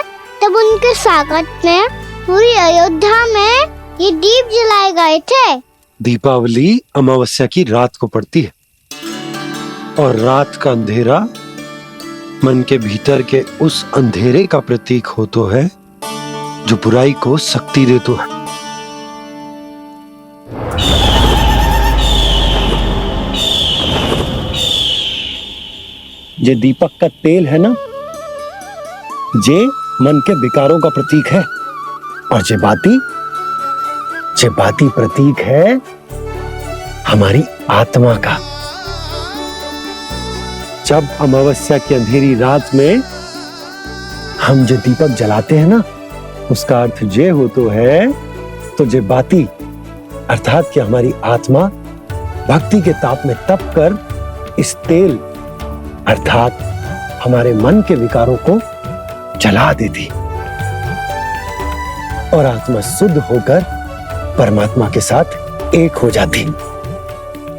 तब उनके स्वागत में पूरी अयोध्या में ये दीप जलाए गए थे। दीपावली अमावस्या की रात को पड़ती है और रात का अंधेरा मन के भीतर के उस अंधेरे का प्रतीक हो तो है जो बुराई को शक्ति दे तो है। ये दीपक का तेल है ना, जे मन के विकारों का प्रतीक है, और जे बाती प्रतीक है हमारी आत्मा का। जब अमावस्या की अंधेरी रात में हम जो दीपक जलाते हैं ना, उसका अर्थ ये हो तो है, तो जे बाती अर्थात कि हमारी आत्मा भक्ति के ताप में तप कर इस तेल अर्थात हमारे मन के विकारों को जला देती और आत्मा शुद्ध होकर परमात्मा के साथ एक हो जाती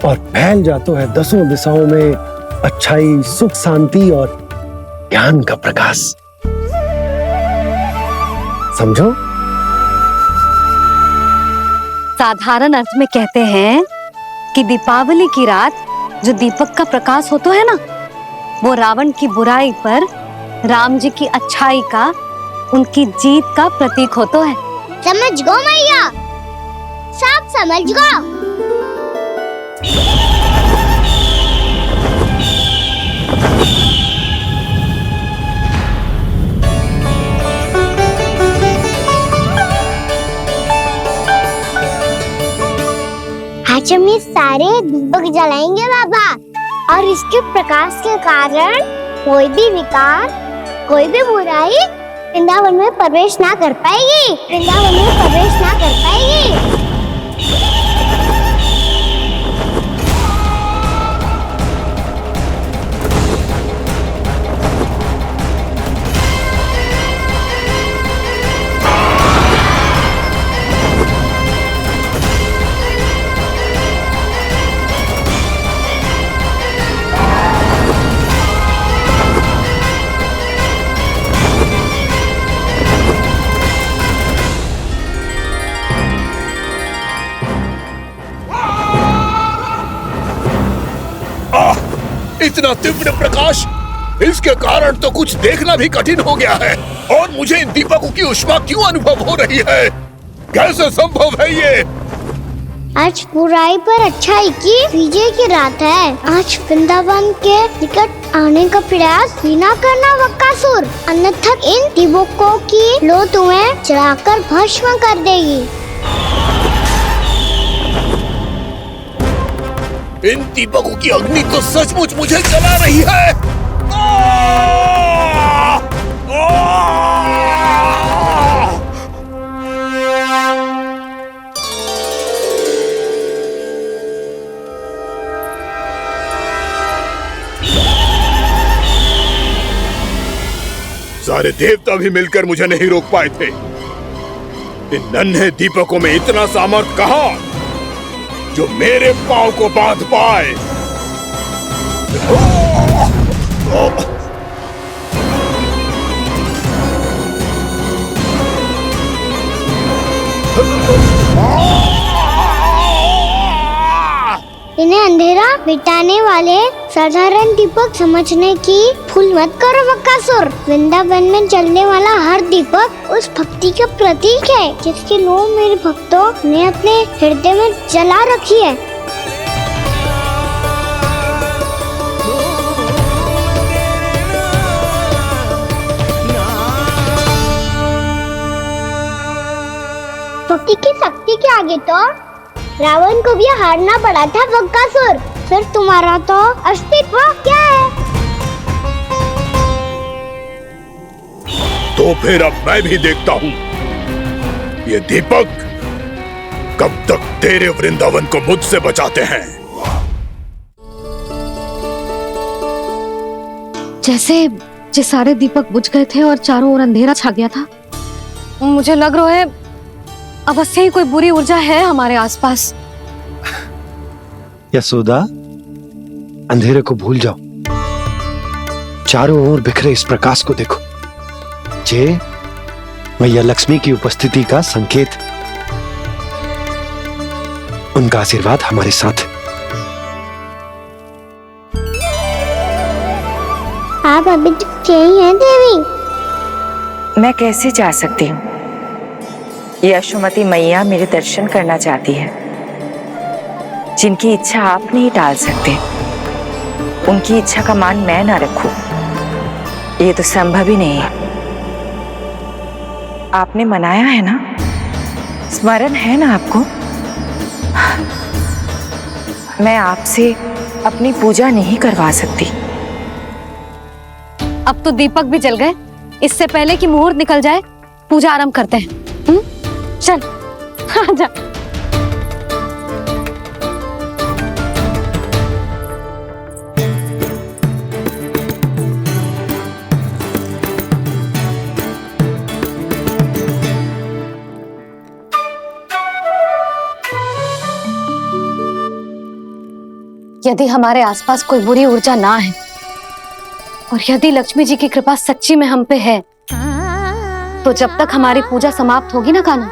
और फैल जाता है दसों दिशाओं में अच्छाई, सुख, शांति और ज्ञान का प्रकाश। समझो? साधारण अर्थ में कहते हैं कि दीपावली की रात जो दीपक का प्रकाश होता है ना, वो रावण की बुराई पर राम जी की अच्छाई का उनकी जीत का प्रतीक हो तो है। समझ गो मैया, सब समझ गो। आज हम ये सारे दीपक जलाएंगे बाबा, और इसके प्रकाश के कारण कोई भी विकार, कोई भी बुराई वृंदावन में प्रवेश ना कर पाएगी, वृंदावन में प्रवेश ना कर पाएगी। इतना तीव्र प्रकाश, इसके कारण तो कुछ देखना भी कठिन हो गया है। और मुझे इन दीपकों की ऊष्मा क्यों अनुभव हो रही है? कैसे संभव है ये? आज बुराई पर अच्छाई की विजय की रात है। आज वृंदावन के निकट आने का प्रयास भी ना करना बकासुर, अन्यथा इन दीपकों की लो तुम्हें जलाकर भस्म कर देगी। इन दीपकों की अग्नि तो सचमुच मुझे जला रही है। सारे देवता भी मिलकर मुझे नहीं रोक पाए थे। इन नन्हे दीपकों में इतना सामर्थ्य कहां जो मेरे पांव को बांध पाए। इन्हें अंधेरा मिटाने वाले साधारण दीपक समझने की भूल मत करो बकासुर। वृंदावन में जलने वाला हर दीपक उस भक्ति का प्रतीक है जिसकी लो मेरे भक्तों ने अपने हृदय में जला रखी है। भक्ति की शक्ति के आगे तो रावण को भी हारना पड़ा था बकासुर। फिर तुम्हारा तो अस्तित्व क्या है? तो फिर अब मैं भी देखता हूँ ये दीपक कब तक तेरे वृंदावन को मुझसे बचाते हैं। जैसे ये सारे दीपक बुझ गए थे और चारों ओर अंधेरा छा गया था, मुझे लग रहा है अवश्य ही कोई बुरी ऊर्जा है हमारे आसपास। यशोदा, अंधेरे को भूल जाओ, चारों ओर बिखरे इस प्रकाश को देखो। जे मैया लक्ष्मी की उपस्थिति का संकेत, उनका आशीर्वाद हमारे साथ। आप अभी तक यही हैं देवी? मैं कैसे जा सकती हूँ? यशोमती मैया मेरे दर्शन करना चाहती है। जिनकी इच्छा आप नहीं टाल सकते, उनकी इच्छा का मान मैं ना रखूं, ये तो संभव ही नहीं है। आपने मनाया है ना, स्मरण है ना आपको? मैं आपसे अपनी पूजा नहीं करवा सकती। अब तो दीपक भी जल गए, इससे पहले कि मुहूर्त निकल जाए पूजा आरंभ करते हैं। चल आजा। यदि हमारे आसपास कोई बुरी ऊर्जा ना है और यदि लक्ष्मी जी की कृपा सच्ची में हम पे है, तो जब तक हमारी पूजा समाप्त होगी ना कान्हा,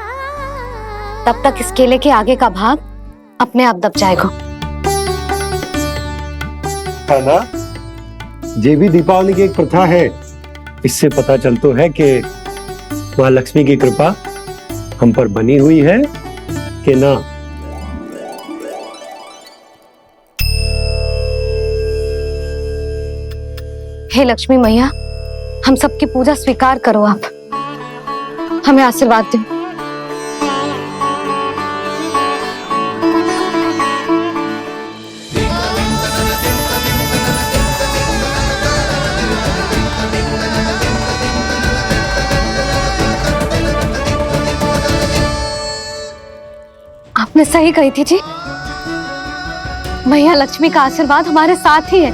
तब तक इस केले के आगे का भाग अपने आप दब जाएगा। कान्हा, ये भी दीपावली की एक प्रथा है। इससे पता चलता है कि माँ लक्ष्मी की कृपा हम पर बनी हुई है कि ना? हे लक्ष्मी मैया, हम सबकी पूजा स्वीकार करो, आप हमें आशीर्वाद दो। आपने सही कही थी जी, मैया लक्ष्मी का आशीर्वाद हमारे साथ ही है,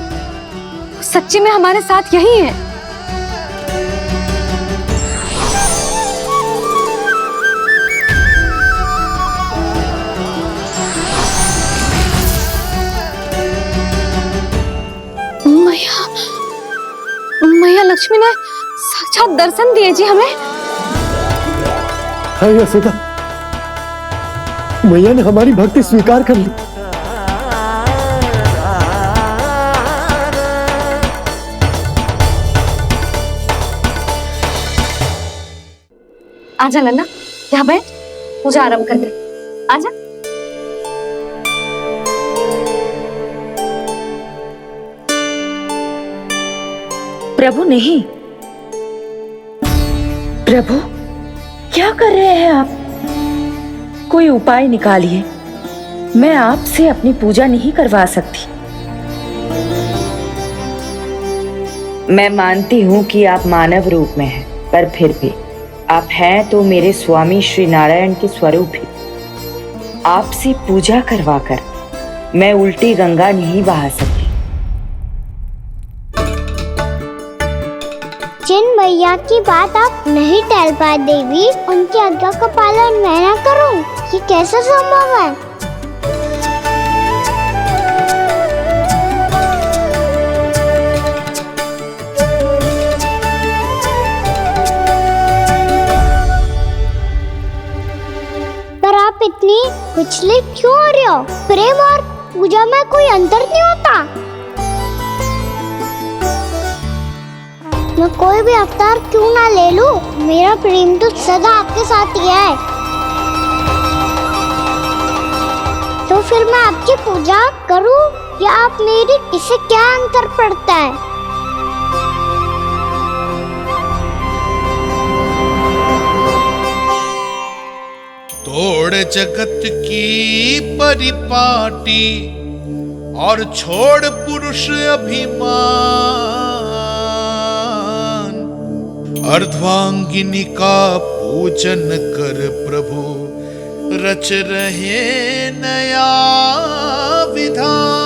सच्ची में हमारे साथ यही है। मैया लक्ष्मी ने साक्षात दर्शन दिए जी हमें। हाँ यशोदा, मैया ने हमारी भक्ति स्वीकार कर ली। आजा लल्ला, यहाँ बैठ, पूजा आरंभ कर दे। आजा। प्रभु नहीं, प्रभु क्या कर रहे हैं आप? कोई उपाय निकालिए, मैं आपसे अपनी पूजा नहीं करवा सकती। मैं मानती हूँ कि आप मानव रूप में हैं, पर फिर भी आप हैं तो मेरे स्वामी श्री नारायण के स्वरूप ही। आपसे पूजा करवाकर मैं उल्टी गंगा नहीं बहा सकती। जिन मैया की बात आप नहीं टाल पाए देवी, उनकी आज्ञा का पालन मैं ना करूं, ये कैसे संभव है? पर आप इतनी विचलित क्यों हो रहे हो? प्रेम और पूजा में कोई अंतर नहीं होता। मैं कोई भी अवतार क्यों ना ले लूं, मेरा प्रेम तो सदा आपके साथ ही है। तो फिर मैं आपकी पूजा करूं या आप मेरी? इससे क्या अंतर पड़ता है? तोड़ जगत की परिपाटी और छोड़ पुरुष अभिमान, अर्धांगिनी का पूजन कर प्रभु रच रहे नया विधान।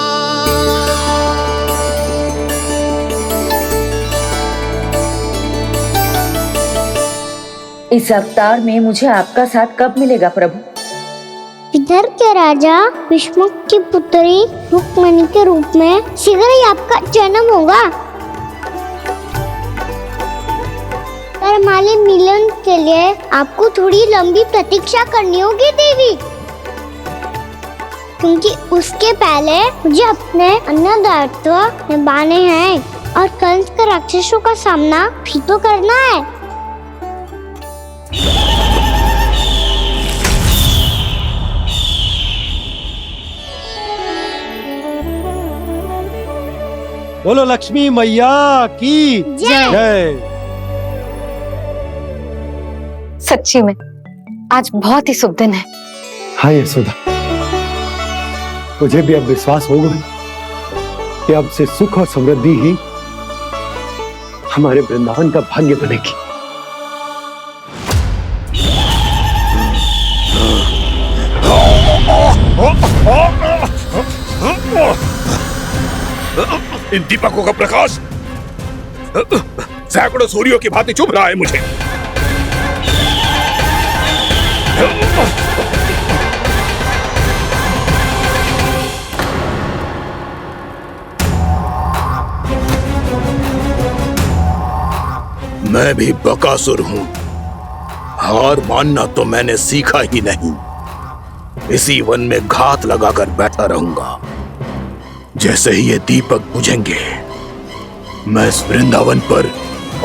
इस अवतार में मुझे आपका साथ कब मिलेगा प्रभु? इधर के राजा विष्णु की पुत्री रुक्मिणी के रूप में शीघ्र ही आपका जन्म होगा। हमारे मिलन के लिए आपको थोड़ी लंबी प्रतीक्षा करनी होगी देवी, क्योंकि उसके पहले मुझे अपने अन्य दायित्व निभाने हैं और कंस के राक्षसों का सामना भी तो करना है। बोलो लक्ष्मी मैया की जय। सच्ची में आज बहुत ही शुभ दिन है। हाँ यशोदा, मुझे भी अब विश्वास हो गया कि अब से सुख और समृद्धि ही हमारे वृंदावन का भाग्य बनेगी। इन दीपकों का प्रकाश सैकड़ों सूर्यों की भांति चुभ रहा है मुझे। मैं भी बकासुर हूं, हार मानना तो मैंने सीखा ही नहीं। इसी वन में घात लगाकर बैठा रहूंगा। जैसे ही ये दीपक बुझेंगे, मैं इस वृंदावन पर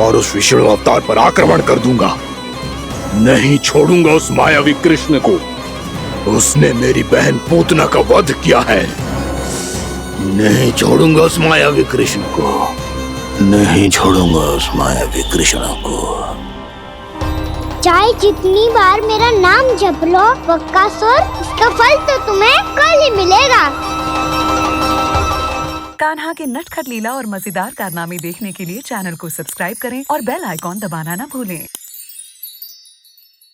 और उस विष्णु अवतार पर आक्रमण कर दूंगा। नहीं छोड़ूंगा उस मायावी कृष्ण को। उसने मेरी बहन पूतना का वध किया है। नहीं छोड़ूंगा उस मायावी कृष्ण को। नहीं छोड़ूंगा उस मायावी कृष्ण को। चाहे जितनी बार मेरा नाम जप लो बक्कासुर, इसका फल तो तुम्हें कल ही मिलेगा। कान्हा के नटखट लीला और मजेदार कारनामे देखने के लिए चैनल को सब्सक्राइब करें और बेल आइकॉन दबाना ना भूलें।